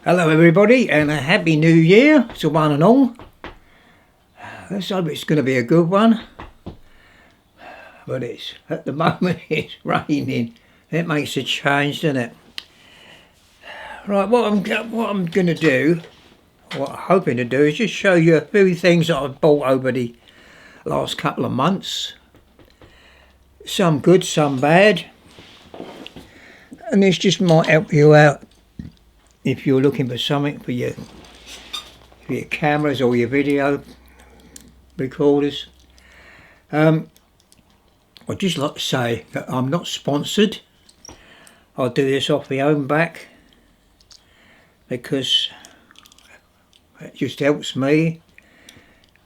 Hello everybody and a happy new year to one and all. Let's hope it's going to be a good one. But it's at the moment it's raining. It makes a change, doesn't it? Right, what I'm going to do, what I'm hoping to do is just show you a few things that I've bought over the last couple of months. Some good, some bad. And this just might help you out if you're looking for something for your cameras or your video recorders. I'd just like to say that I'm not sponsored. I'll do this off my own back because it just helps me.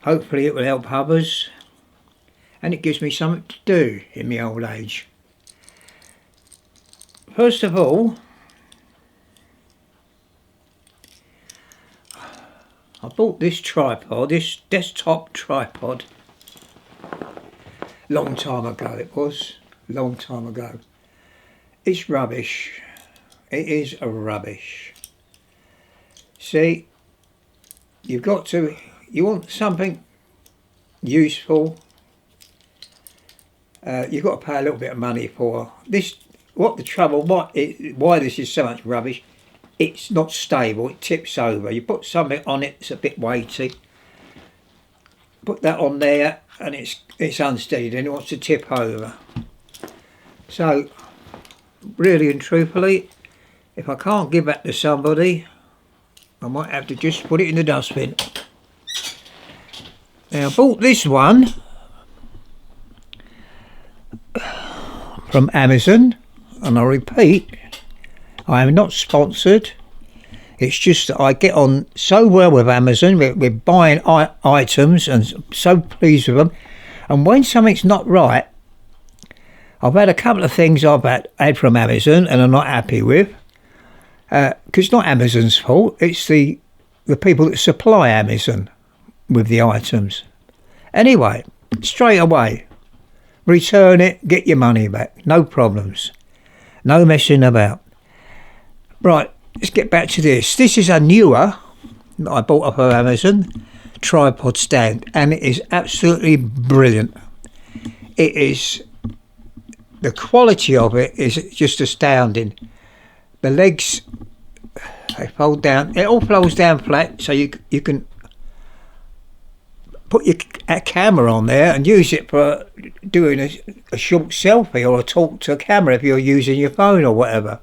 Hopefully it will help others and it gives me something to do in my old age. First of all, I bought this tripod, this desktop tripod, long time ago it was, long time ago. It's rubbish. It is a rubbish. See, you want something useful, you've got to pay a little bit of money for this. Why this is so much rubbish, it's not stable, it tips over. You put something on it, it's a bit weighty. Put that on there and it's unsteady, then it wants to tip over. So, really and truthfully, if I can't give that to somebody, I might have to just put it in the dustbin. Now I bought this one from Amazon, and I repeat, I am not sponsored. It's just that I get on so well with Amazon. We're buying items and so pleased with them. And when something's not right, I've had a couple of things I've had from Amazon and I'm not happy with. Because it's not Amazon's fault. It's the people that supply Amazon with the items. Anyway, straight away, return it, get your money back. No problems. No messing about. Right, let's get back to this. This is a newer that I bought off of Amazon tripod stand, and it is absolutely brilliant. The quality of it is just astounding. The legs, they fold down. It all folds down flat, so you can put your camera on there and use it for doing a short selfie or a talk to a camera if you're using your phone or whatever,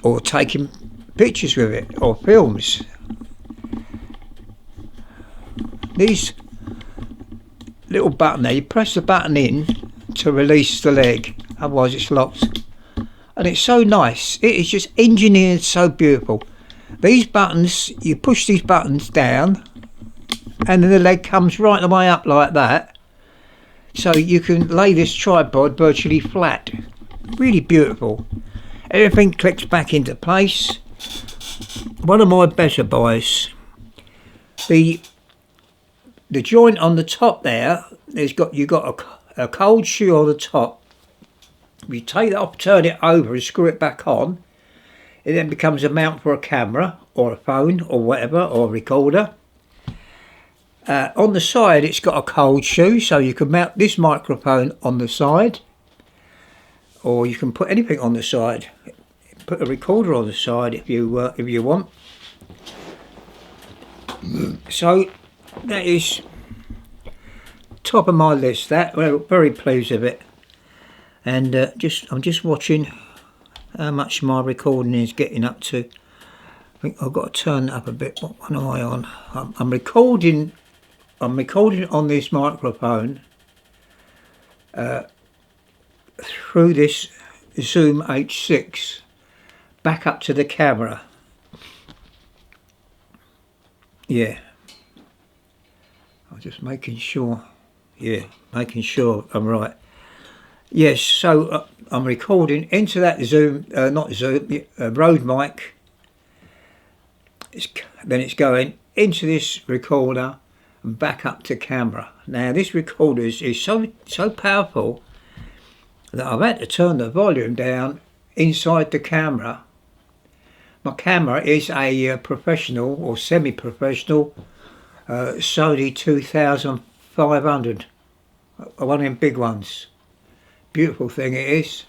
or taking pictures with it or films. These little button there, you press the button in to release the leg, otherwise it's locked. And it's so nice. It is just engineered so beautiful. These buttons, you push these buttons down and then the leg comes right the way up like that, so you can lay this tripod virtually flat. Really beautiful. Everything clicks back into place. One of my better buys. The joint on the top there, you've got a cold shoe on the top. You take that off, turn it over and screw it back on. It then becomes a mount for a camera or a phone or whatever, or a recorder. On the side it's got a cold shoe, so you can mount this microphone on the side, or you can put anything on the side. Put a recorder on the side if you want. So that is top of my list. That we're very pleased with it, and I'm just watching how much my recording is getting up to. I think I've got to turn it up a bit. What one am I on? I'm recording on this microphone through this Zoom H6 back up to the camera. Yeah, I'm just making sure. Yeah, making sure I'm right. Yes, so I'm recording into that Zoom, Rode mic. Then it's going into this recorder and back up to camera. Now this recorder is so powerful that I've had to turn the volume down inside the camera My camera is a professional or semi-professional Sony 2500, one of them big ones. Beautiful thing it is.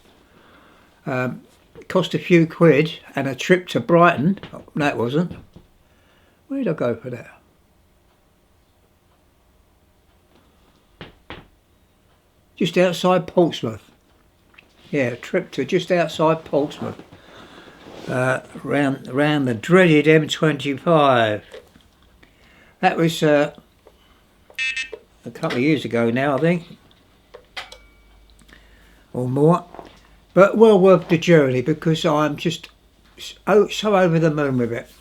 Cost a few quid and a trip to Brighton. No, it wasn't. Where did I go for that? Just outside Portsmouth. Yeah, a trip to just outside Portsmouth. Round the dreaded M25. That was a couple of years ago now, I think, or more. But well worth the journey because I'm just so over the moon with it.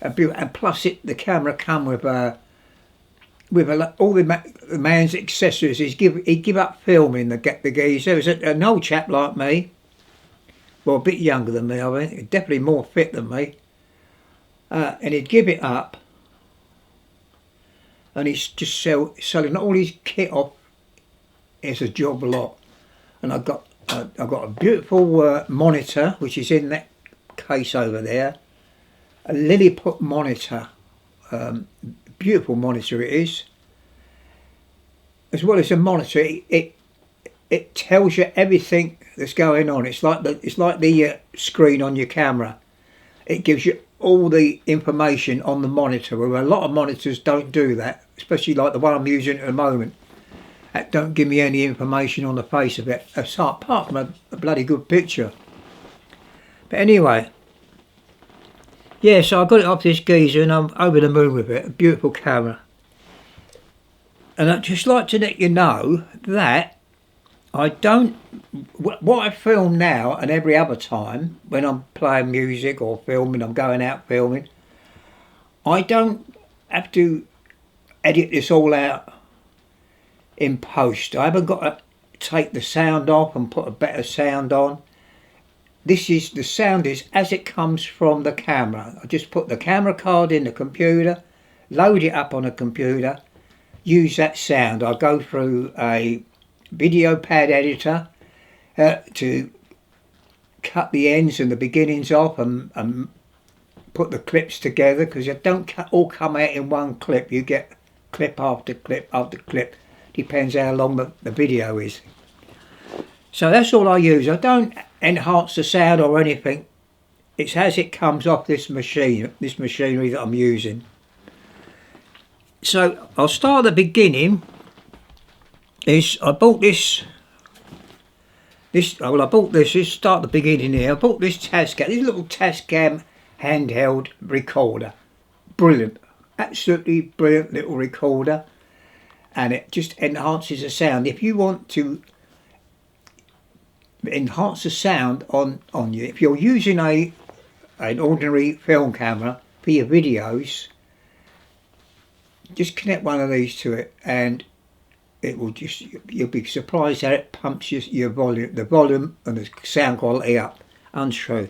And plus, the camera come with all the man's accessories. He give up filming the geezer. He was an old chap like me. Well, a bit younger than me, I think. Definitely more fit than me. And he'd give it up. And he's just selling all his kit off. It's a job lot. And I've got a beautiful monitor, which is in that case over there. A Lilliput monitor. Beautiful monitor it is. As well as a monitor, it tells you everything that's going on. It's like the screen on your camera. It gives you all the information on the monitor, where a lot of monitors don't do that, especially like the one I'm using at the moment. That don't give me any information on the face of it, apart from a bloody good picture. But anyway, yeah, so I got it off this geezer and I'm over the moon with it. A beautiful camera. And I'd just like to let you know that I don't, what I film now and every other time when I'm playing music or filming, I'm going out filming, I don't have to edit this all out in post. I haven't got to take the sound off and put a better sound on. The sound is as it comes from the camera. I just put the camera card in the computer, load it up on a computer, use that sound. I go through a video pad editor to cut the ends and the beginnings off and put the clips together, because you don't all come out in one clip. You get clip after clip after clip. Depends how long the video is. So that's all I use. I don't enhance the sound or anything. It's as it comes off this machinery that I'm using. So I'll start at the beginning. I bought this. Let's start at the beginning here. I bought this little Tascam handheld recorder. Brilliant, absolutely brilliant little recorder, and it just enhances the sound. If you want to enhance the sound on you, if you're using an ordinary film camera for your videos, just connect one of these to it and it will you'll be surprised how it pumps your volume, the volume and the sound quality up. Untrue.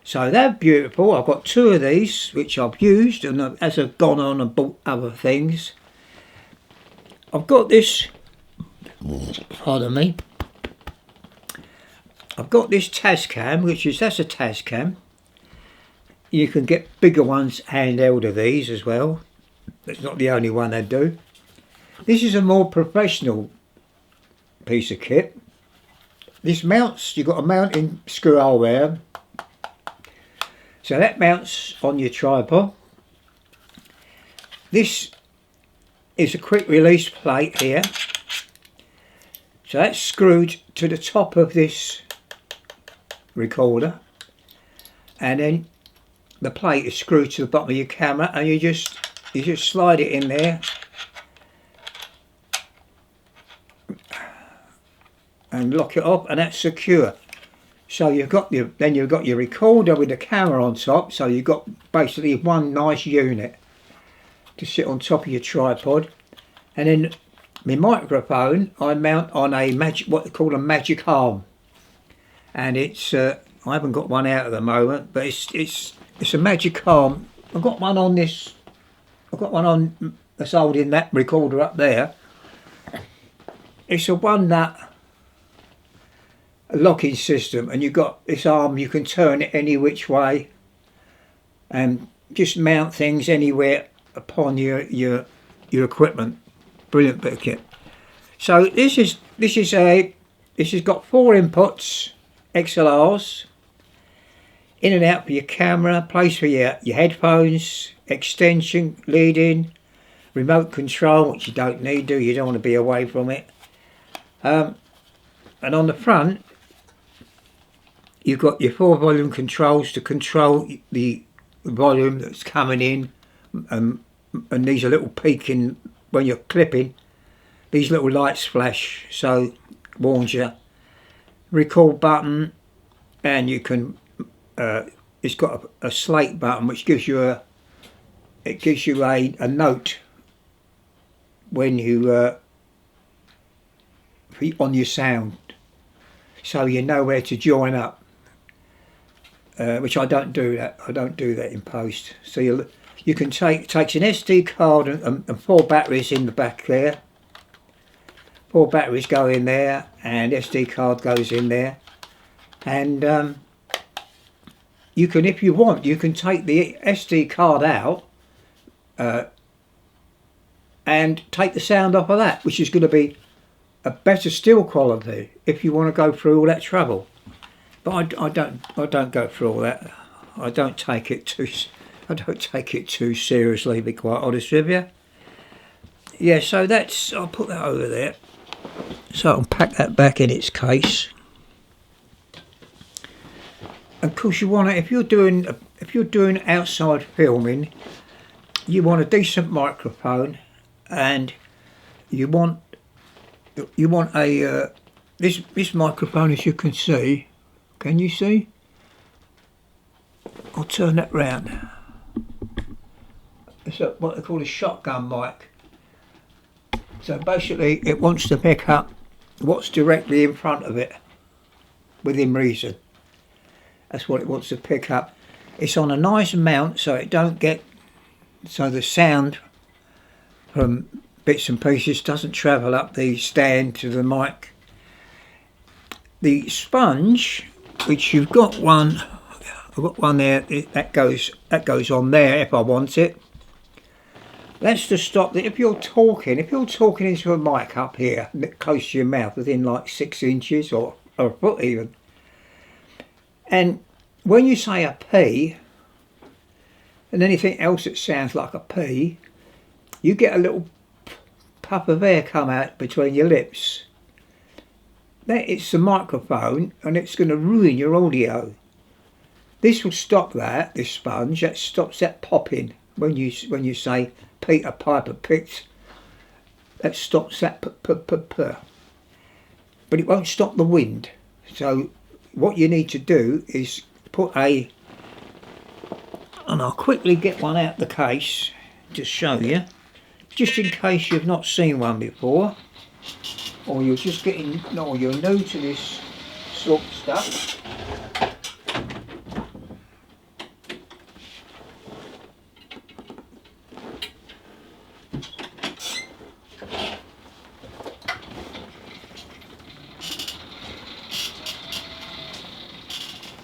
So they're beautiful. I've got two of these which I've used, and as I've gone on and bought other things, I've got this, pardon me, I've got this Tascam, that's a Tascam. You can get bigger ones handheld of these as well. It's not the only one they do. This is a more professional piece of kit. This mounts, you've got a mounting screw hole there. So that mounts on your tripod. This is a quick release plate here. So that's screwed to the top of this recorder, and then the plate is screwed to the bottom of your camera, and you just slide it in there and lock it up, and that's secure. So you've got your recorder with the camera on top, so you've got basically one nice unit to sit on top of your tripod. And then my microphone I mount on what they call a magic arm, and it's I haven't got one out at the moment, but it's a magic arm. I've got one on this. I've got one on that's holding that recorder up there. It's a one nut locking system, and you've got this arm, you can turn it any which way and just mount things anywhere upon your equipment. Brilliant bit of kit. So this has got 4 inputs, XLRs, in and out for your camera, place for your headphones, extension lead-in, remote control, which you don't need, you don't want to be away from it. And on the front you've got your 4 volume controls to control the volume that's coming in, and these are little peaking when you're clipping. These little lights flash, so warns you. Record button, and you can. It's got a slate button which gives you a note when you on your sound, so you know where to join up. Which I don't do that. I don't do that in post. So you can takes an SD card and 4 batteries in the back there. 4 batteries go in there, and SD card goes in there, and you can, if you want, you can take the SD card out and take the sound off of that, which is going to be a better still quality if you want to go through all that trouble. But I don't go through all that. I don't take it too seriously, to be quite honest with you. Yeah, so I'll put that over there. So I'll pack that back in its case. Of course, you want to, if you're doing outside filming, you want a decent microphone, and you want a this microphone, as you can see. Can you see? I'll turn that round. It's what they call a shotgun mic. So basically it wants to pick up what's directly in front of it, within reason. That's what it wants to pick up. It's on a nice mount, so the sound from bits and pieces doesn't travel up the stand to the mic. The sponge, which you've got one, I've got one there, that goes on there if I want it. That's to stop that if you're talking into a mic up here, close to your mouth, within like 6 inches or a foot even, and when you say a P and anything else that sounds like a P, you get a little puff of air come out between your lips. It's the microphone, and it's going to ruin your audio. This will stop that. This sponge that stops that popping when you say Peter Piper picked. That stops that but it won't stop the wind. So what you need to do is put and I'll quickly get one out the case to show you, just in case you've not seen one before, or you're new to this sort of stuff.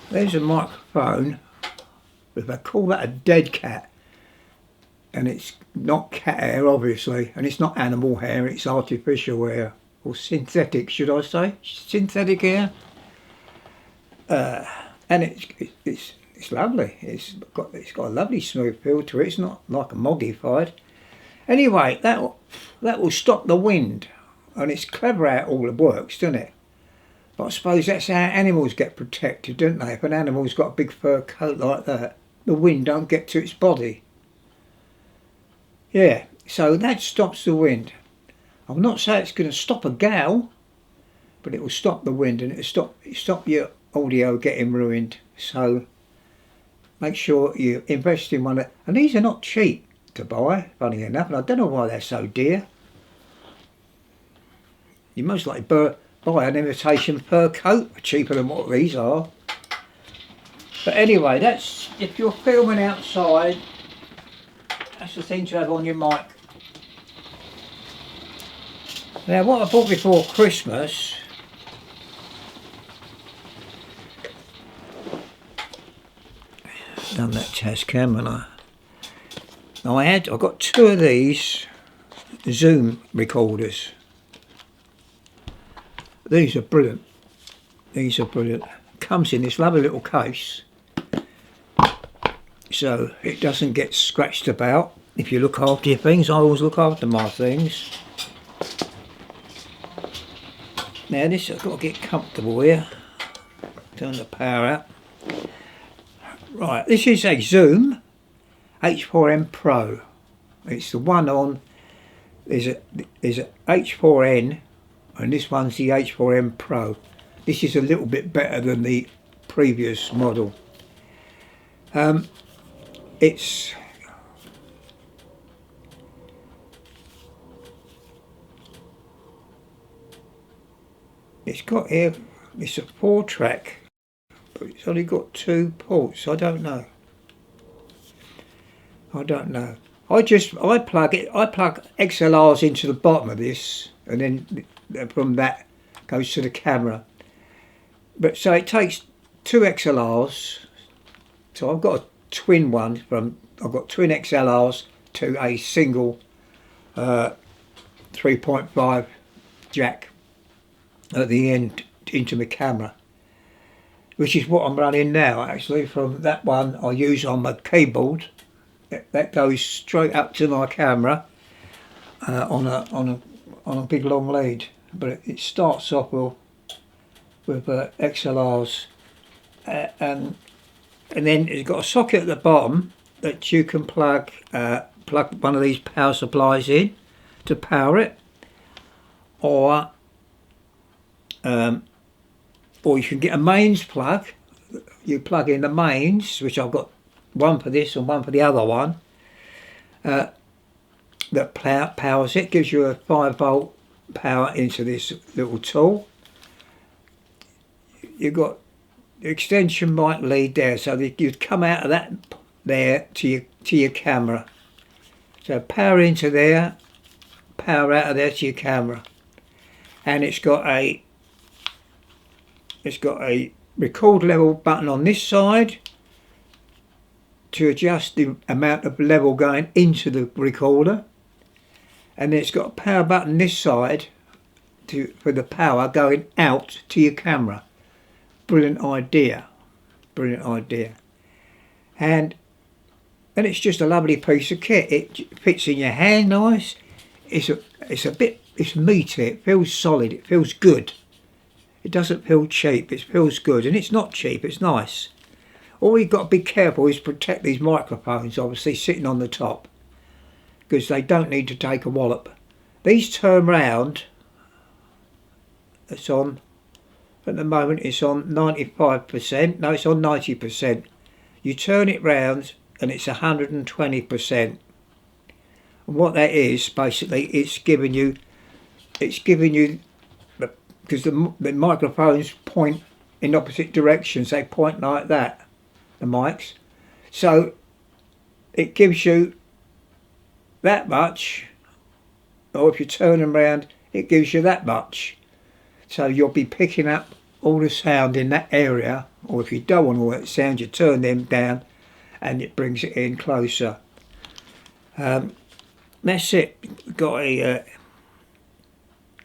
There's a microphone, if I call that a dead cat, and it's not cat hair obviously, and it's not animal hair, it's artificial hair, or synthetic, should I say, synthetic hair. And it's lovely. It's got a lovely smooth feel to it. It's not like a modified. Anyway, that will stop the wind, and it's clever how it all works, doesn't it? But I suppose that's how animals get protected, don't they? If an animal's got a big fur coat like that, the wind don't get to its body. Yeah, so that stops the wind. I'm not saying it's going to stop a gale, but it will stop the wind, and it'll stop your audio getting ruined. So make sure you invest in one. And these are not cheap to buy, funny enough, and I don't know why they're so dear. You most likely buy an imitation fur coat cheaper than what these are. But anyway, that's if you're filming outside, that's the thing to have on your mic. Now, what I bought before Christmas, done that Tascam, haven't I? Now I got two of these Zoom recorders. These are brilliant. These are brilliant. Comes in this lovely little case, so it doesn't get scratched about. If you look after your things, I always look after my things. Now this, I've got to get comfortable here. Turn the power out. Right, this is a Zoom H4n Pro. It's the one on. There's a H4n, and this one's the H4n Pro. This is a little bit better than the previous model. It's got here. It's a 4-track, but it's only got 2 ports. I don't know. I plug XLRs into the bottom of this, and then from that goes to the camera. But so it takes 2 XLRs. So I've got a twin one I've got twin XLRs to a single 3.5 jack at the end into my camera, which is what I'm running now. Actually, from that one I use on my keyboard. That goes straight up to my camera on a big long lead. But it starts off with XLRs, and then it's got a socket at the bottom that you can plug one of these power supplies in to power it, or you can get a mains plug. You plug in the mains, which I've got one for this and one for the other one, that powers it, gives you a 5-volt power into this little tool. You've got the extension mic lead there, so that you'd come out of that there to your camera. So power into there, power out of there to your camera, and it's got a record level button on this side to adjust the amount of level going into the recorder, and then it's got a power button this side for the power going out to your camera. Brilliant idea, and it's just a lovely piece of kit. It fits in your hand nice. It's meaty. It feels solid. It feels good. It doesn't feel cheap. It feels good, and it's not cheap. It's nice. All you've got to be careful is protect these microphones, obviously sitting on the top, because they don't need to take a wallop. These turn round. It's on, at the moment it's on 95%. No, it's on 90%. You turn it round and it's 120%. And what that is, basically, it's giving you, because the microphones point in opposite directions. They point like that, the mics. So it gives you that much, or if you turn them round, it gives you that much. So you'll be picking up all the sound in that area, or if you don't want all that sound, you turn them down and it brings it in closer. That's it. Got a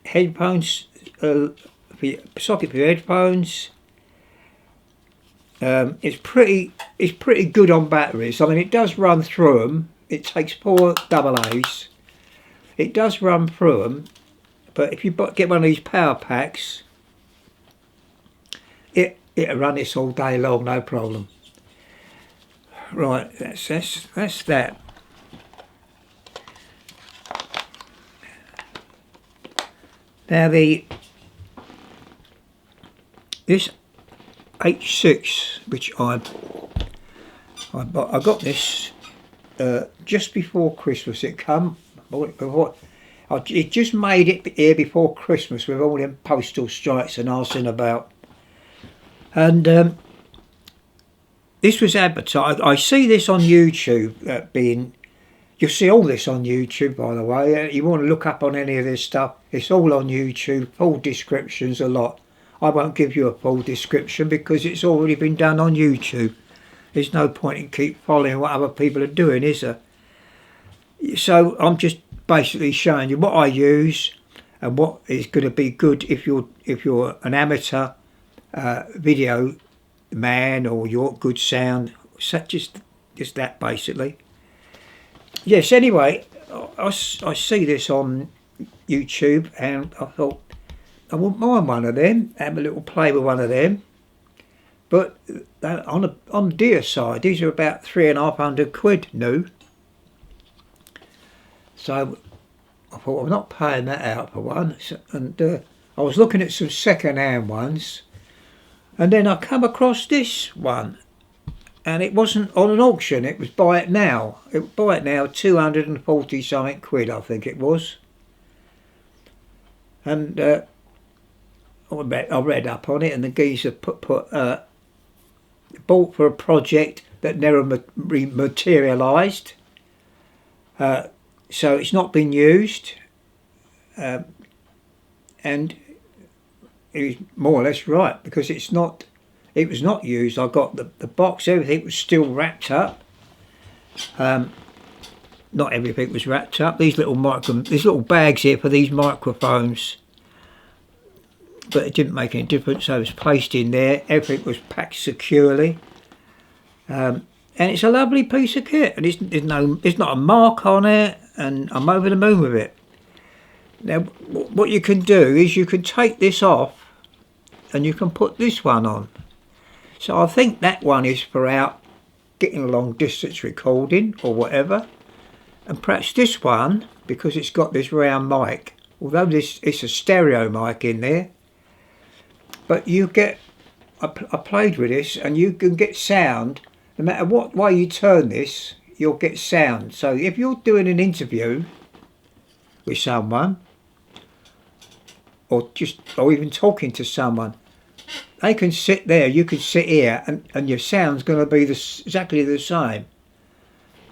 headphones, socket for your headphones. It's pretty good on batteries. I mean, it does run through them. It takes 4 AA's. It does run through them, but if you get one of these power packs, it'll run this all day long, no problem. Right, that's that. Now this H6, which I got this just before Christmas. It just made it here before Christmas with all them postal strikes and arsing about. And this was advertised. I see this on YouTube you'll see all this on YouTube, by the way. You want to look up on any of this stuff, it's all on YouTube, full descriptions, a lot. I won't give you a full description because it's already been done on YouTube. There's no point in keep following what other people are doing, is there? So I'm just basically showing you what I use and what is going to be good if you're an amateur video man, or your good sound. So just that basically. Yes. Anyway, I see this on YouTube, and I thought I wouldn't mind one of them. Have a little play with one of them. But on the dear side, these are about £350 new. So I thought I'm not paying that out for one. And I was looking at some second-hand ones, and then I come across this one, and it wasn't on an auction. It was buy it now. 240 something quid, I think it was. And I read up on it, and the geezer bought for a project that never materialised. So it's not been used, and it was more or less right, because it was not used. I got the box, everything was still wrapped up. Not everything was wrapped up. These little bags here for these microphones, but it didn't make any difference. So it was placed in there. Everything was packed securely, and it's a lovely piece of kit. And it's not a mark on it, and I'm over the moon with it. Now, what you can do is you can take this off, and you can put this one on. So I think that one is for out getting a long distance recording or whatever, and perhaps this one, because it's got this round mic, although it's a stereo mic in there. But I played with this, and you can get sound no matter what way you turn this. You'll get sound. So if you're doing an interview with someone, or even talking to someone, they can sit there, you can sit here, and your sound's going to be exactly the same.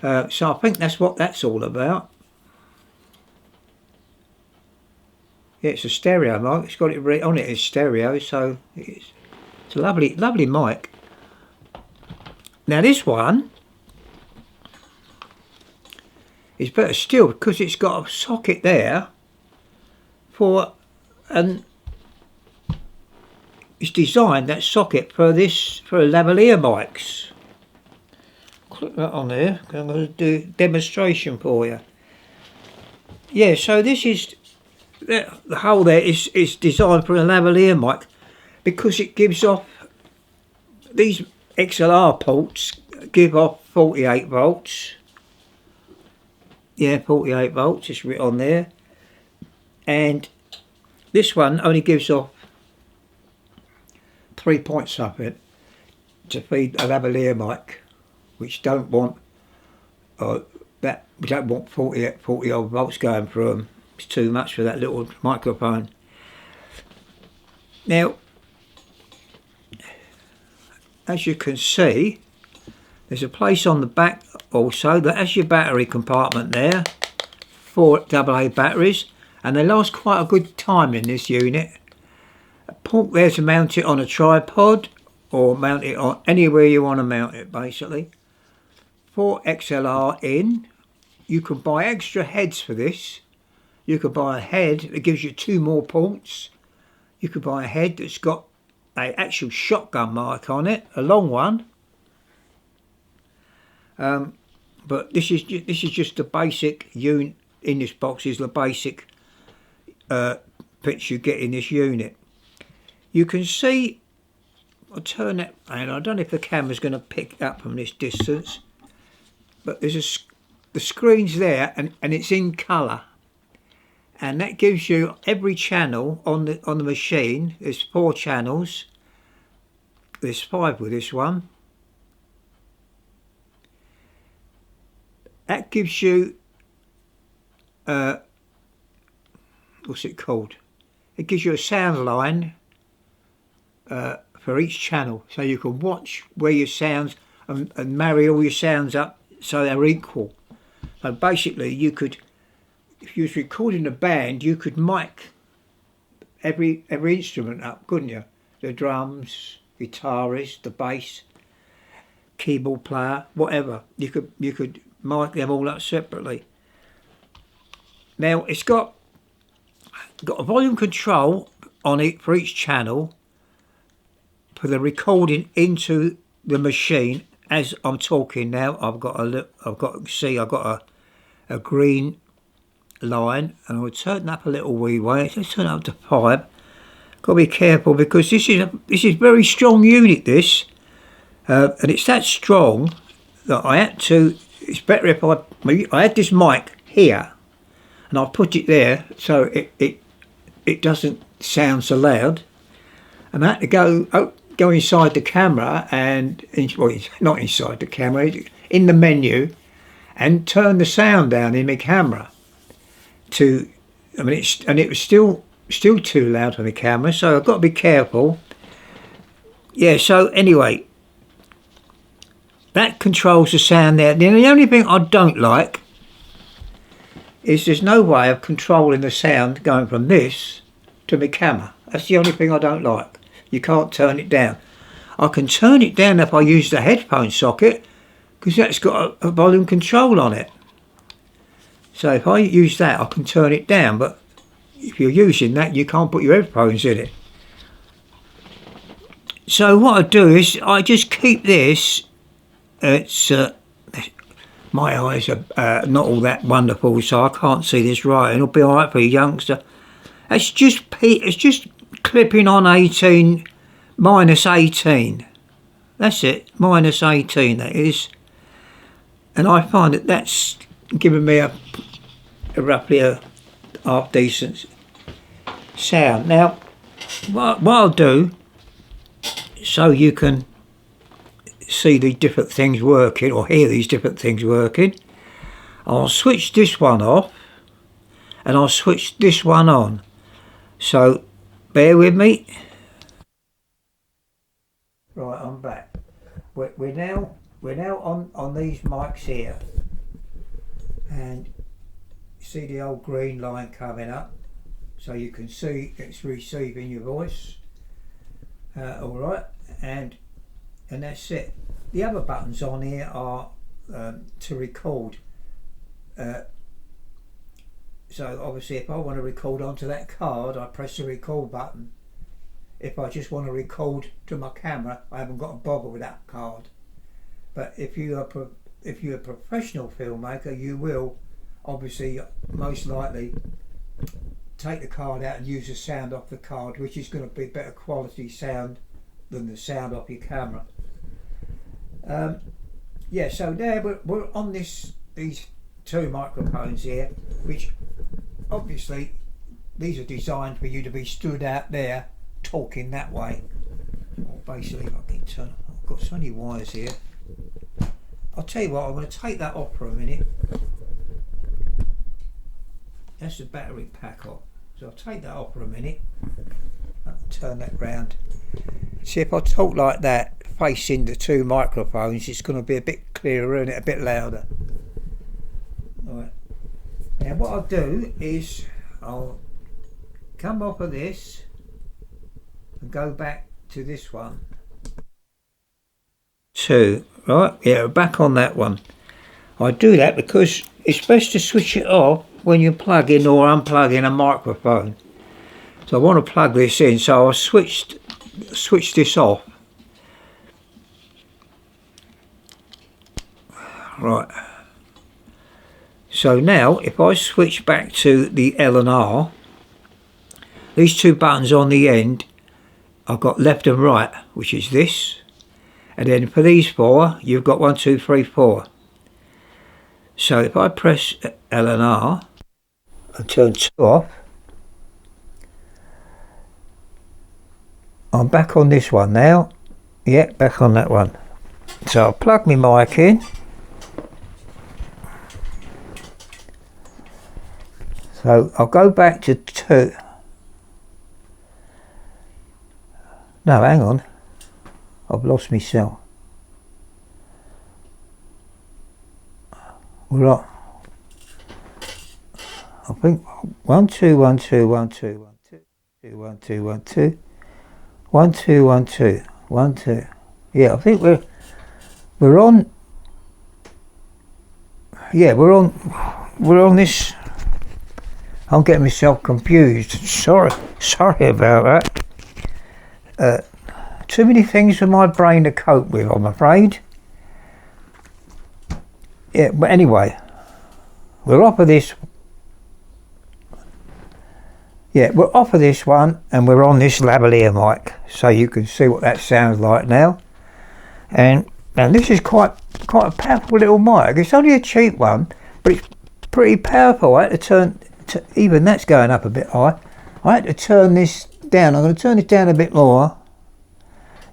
So I think that's what that's all about. Yeah, it's a stereo mic. It's got it on it as stereo, so it's a lovely mic. Now this one is better still, because it's got a socket there and it's designed, that socket, for lavalier mics. Click that on there. I'm going to do a demonstration for you. Yeah, so this is the hole there is designed for a lavalier mic, because it gives off, these XLR ports give off 48 volts. Yeah, 48 volts, it's written on there. And this one only gives off 3 point something to feed a lavalier mic, which don't want we don't want 40 odd volts going through them. It's too much for that little microphone. Now, as you can see, there's a place on the back also that has your battery compartment there, 4 AA batteries, and they last quite a good time in this unit. A port there to mount it on a tripod, or mount it on anywhere you want to mount it basically. 4 XLR in. You can buy extra heads for this. You could buy a head that gives you 2 more ports. You could buy a head that's got an actual shotgun mic on it, a long one. But this is just the basic unit in this box. Is the basic bits you get in this unit. You can see. I'll turn that, and I don't know if the camera's going to pick up from this distance, but there's the screen's there, and it's in colour, and that gives you every channel on the machine. There's 4 channels. There's 5 with this one. That gives you what's it called? It gives you a sound line for each channel, so you can watch where your sounds and marry all your sounds up so they're equal. So basically, you could, if you was recording a band, you could mic every instrument up, couldn't you? The drums, guitarist, the bass. keyboard player, whatever. You could mic them all up separately. Now it's got a volume control on it for each channel for the recording into the machine. As I'm talking now, I've got a green line, and I'll turn up a little wee way. Let's turn it up to 5. Got to be careful because this is very strong unit, this, and it's that strong that I had to. It's better if I had this mic here, and I put it there so it doesn't sound so loud, and I had to go inside the camera and not inside the camera, in the menu, and turn the sound down in my camera to. I mean, it was still too loud on the camera, so I've got to be careful. Yeah, so anyway, that controls the sound there. Then the only thing I don't like is there's no way of controlling the sound going from this to my camera. That's the only thing I don't like. You can't turn it down. I can turn it down if I use the headphone socket, because that's got a volume control on it. So if I use that, I can turn it down, but if you're using that, you can't put your headphones in it. So what I do is I just keep this. It's my eyes are not all that wonderful, so I can't see this right. It'll be all right for a youngster. It's just clipping on 18 minus 18. That's it, minus 18. That is, and I find that that's giving me a roughly a half decent sound. Now, what I'll do, so you can see the different things working or hear these different things working, I'll switch this one off and I'll switch this one on. So bear with me. Right, I'm back. We're now on these mics here, and see the old green line coming up, so you can see it's receiving your voice. All right, and that's it. The other buttons on here are to record. So obviously, if I want to record onto that card, I press the record button. If I just want to record to my camera, I haven't got to bother with that card. But if you're a professional filmmaker, you will obviously most likely take the card out and use the sound off the card, which is going to be better quality sound than the sound off your camera. Yeah, so there we're on these two microphones here, which obviously these are designed for you to be stood out there talking that way. Or basically, if I can turn, I've got so many wires here. I'll tell you what, I'm going to take that off for a minute. That's the battery pack off. So I'll take that off for a minute. I'll turn that round. See, if I talk like that, facing the two microphones, it's going to be a bit clearer and a bit louder. Right. Now what I'll do is I'll come off of this and go back to this one. Two, right? Yeah, back on that one. I do that because it's best to switch it off when you plug in or unplug in a microphone. So I want to plug this in, so I switch this off. Right. So now if I switch back to the L and R, these two buttons on the end, I've got left and right, which is this. And then for these four, you've got 1, 2, 3, 4. So if I press L and R and turn 2 off, I'm back on this one now. Yeah, back on that one. So I'll plug my mic in. So I'll go back to 2. No, hang on. I've lost myself. Right. I think 1, 2, 1, 2, 1, 2, 1, 2, 1, 2, 1, 2, 1, 2, 1, 2, 1, 2. Yeah, I think we're on. Yeah, we're on this. I'm getting myself confused. Sorry about that. Too many things for my brain to cope with, I'm afraid. Yeah, but anyway, we're off of this. Yeah, we're off of this one, and we're on this lavalier mic, so you can see what that sounds like now. And this is quite a powerful little mic. It's only a cheap one, but it's pretty powerful. I had to turn, even that's going up a bit high. I had to turn this down. I'm going to turn it down a bit more.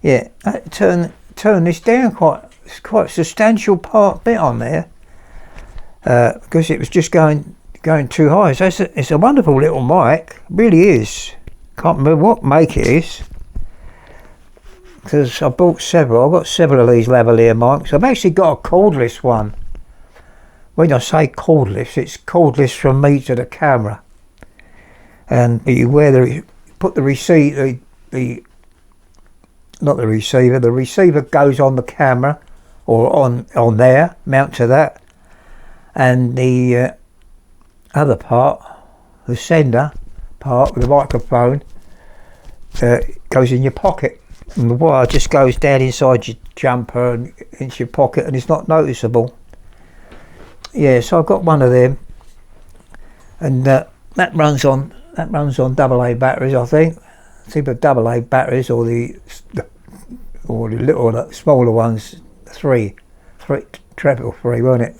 Yeah, I had to turn this down quite a substantial bit on there, because it was just going too high. So it's a wonderful little mic, really is. Can't remember what make it is, because I bought several. I've got several of these lavalier mics. I've actually got a cordless one. When I say cordless, it's cordless from me to the camera, and you put the receiver, not the receiver. The receiver goes on the camera or on there, mount to that, and the other part, the sender part with the microphone, goes in your pocket, and the wire just goes down inside your jumper and into your pocket, and it's not noticeable. Yeah, so I've got one of them, and that runs on AA batteries, I think. It's either AA batteries or the little smaller ones, treble three, weren't it?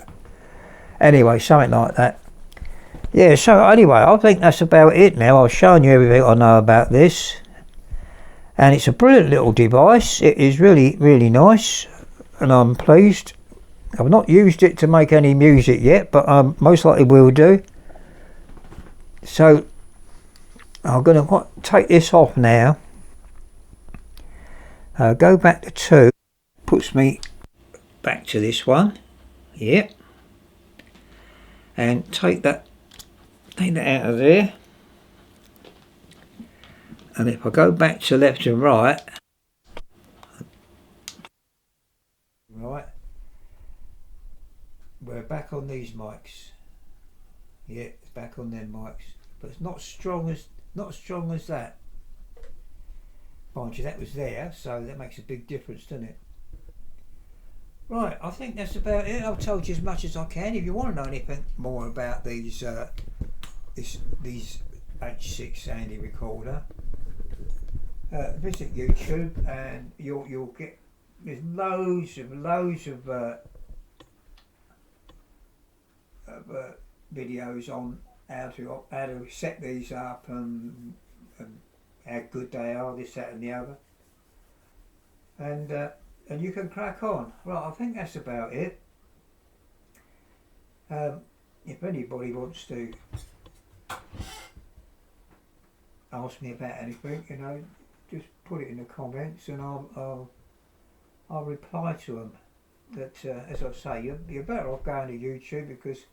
Anyway, something like that. Yeah, so anyway, I think that's about it now. I've shown you everything I know about this, and it's a brilliant little device. It is really, really nice, and I'm pleased. I've not used it to make any music yet, but I most likely will do. So I'm going to take this off now. Go back to 2. Puts me back to this one. Yep. And take that out of there. And if I go back to left and right, we're back on these mics. Yeah, it's back on them mics, but it's not strong as that. Mind you, that was there, so that makes a big difference, doesn't it? Right, I think that's about it. I've told you as much as I can. If you want to know anything more about these H6 Sandy recorder, visit YouTube, and you'll get, there's loads of videos on how to set these up and how good they are, this, that and the other, and you can crack on. Right, I think that's about it. If anybody wants to ask me about anything, just put it in the comments, and I'll reply to them. But as I say, you're better off going to YouTube, because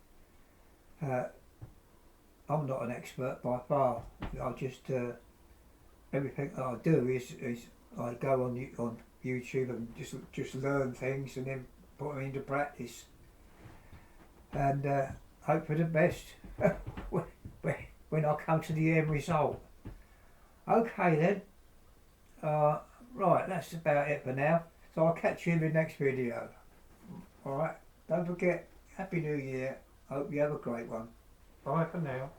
I'm not an expert by far. I just everything that I do is I go on YouTube and just learn things and then put them into practice, and hope for the best when I come to the end result. Okay then. Right, that's about it for now. So I'll catch you in the next video. Alright, don't forget, Happy New Year. Hope you have a great one. Bye for now.